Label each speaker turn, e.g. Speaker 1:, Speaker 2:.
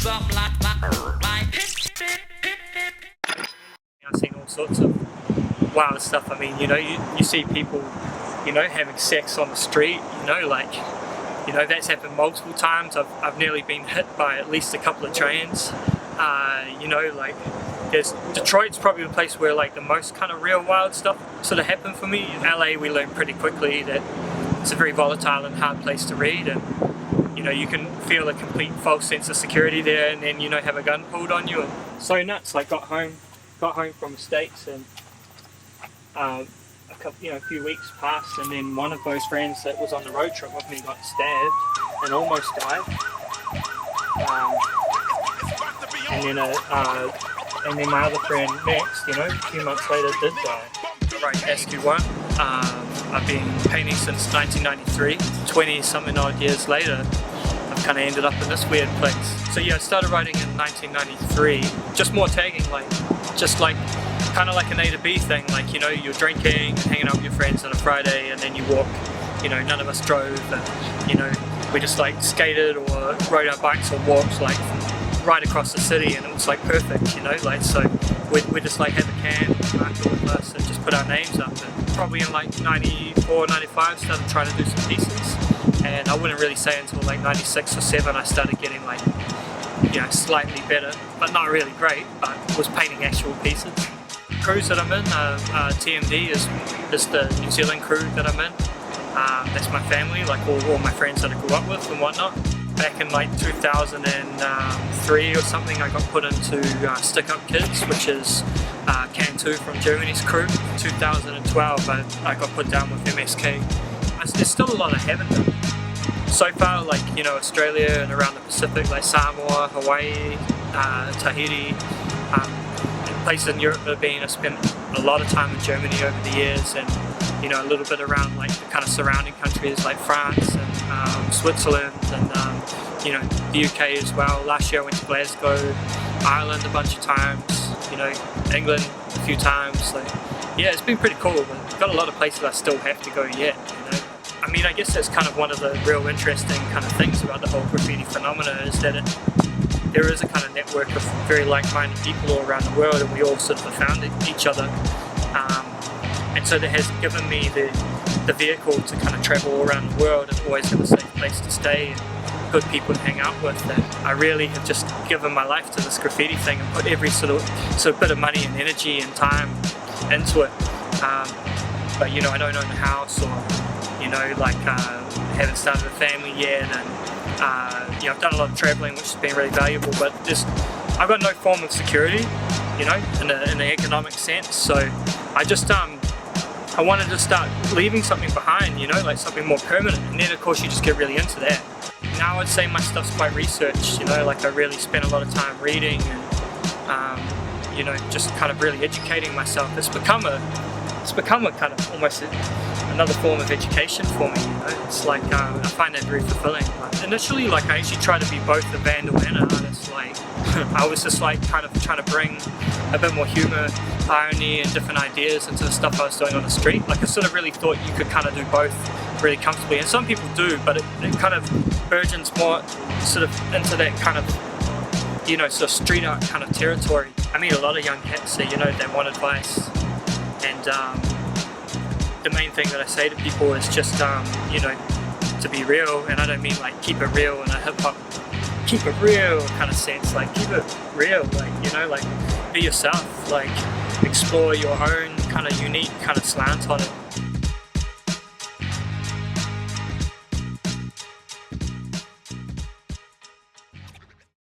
Speaker 1: I've seen all sorts of wild stuff. I mean, you see people, having sex on the street, that's happened multiple times. I've nearly been hit by at least a couple of trains. Detroit's probably the place where like the most kind of real wild stuff sort of happened for me. In LA, we learned pretty quickly that it's a very volatile and hard place to read, and you can feel a complete false sense of security there, and then have a gun pulled on you. And so nuts. Like got home from the States, and a few weeks passed, and then one of those friends that was on the road trip with me got stabbed and almost died. And then my other friend next, a few months later did die. I write Askew One. I've been painting since 1993. 20-something odd years later, I've kind of ended up in this weird place. So yeah, I started writing in 1993. Just more tagging, kind of like an A to B thing. Like, you're drinking and hanging out with your friends on a Friday, and then you walk. None of us drove, and we just like skated or rode our bikes or walked like right across the city, and it was like perfect, so we just like have a can, marker with us, and just put our names up. And probably in like 94, 95 started trying to do some pieces, and I wouldn't really say until like 96 or 7 I started getting like slightly better, but not really great, but was painting actual pieces. Crews that I'm in, TMD is the New Zealand crew that I'm in. That's my family, like all my friends that I grew up with and whatnot. Back in like 2003 or something, I got put into Stick Up Kids, which is Can 2 from Germany's crew. 2012 I got put down with MSK. There's still a lot I haven't done. So far, like Australia and around the Pacific, like Samoa, Hawaii, Tahiti, places in Europe that I've been. I've spent a lot of time in Germany over the years, and a little bit around like the kind of surrounding countries like France and Switzerland, and the UK as well. Last year I went to Glasgow, Ireland a bunch of times, England a few times. So yeah, it's been pretty cool, but I've got a lot of places I still have to go yet. I mean, I guess that's kind of one of the real interesting kind of things about the whole graffiti phenomena, is that there is a kind of network of very like-minded people all around the world, and we all sort of have found each other. And so that has given me the vehicle to kind of travel all around the world and always have a safe place to stay and good people to hang out with. That I really have just given my life to this graffiti thing and put every sort of bit of money and energy and time into it. But I don't own a house, or haven't started a family yet, and I've done a lot of traveling, which has been really valuable. But I've got no form of security, in the economic sense. So I wanted to start leaving something behind, like something more permanent, and then of course you just get really into that. Now I'd say my stuff's quite researched, like I really spend a lot of time reading and, just kind of really educating myself. It's become a kind of almost another form of education for me. It's like I find that very fulfilling. Initially, like I actually tried to be both a vandal and an artist. Like I was just like kind of trying to bring a bit more humor, irony, and different ideas into the stuff I was doing on the street. Like I sort of really thought you could kind of do both really comfortably, and some people do, but it kind of burgeons more sort of into that kind of sort of street art kind of territory. I meet a lot of young cats that they want advice, and the main thing that I say to people is just to be real. And I don't mean like keep it real in a hip-hop keep it real kind of sense, like keep it real, like be yourself, like explore your own kind of unique kind of slant on it.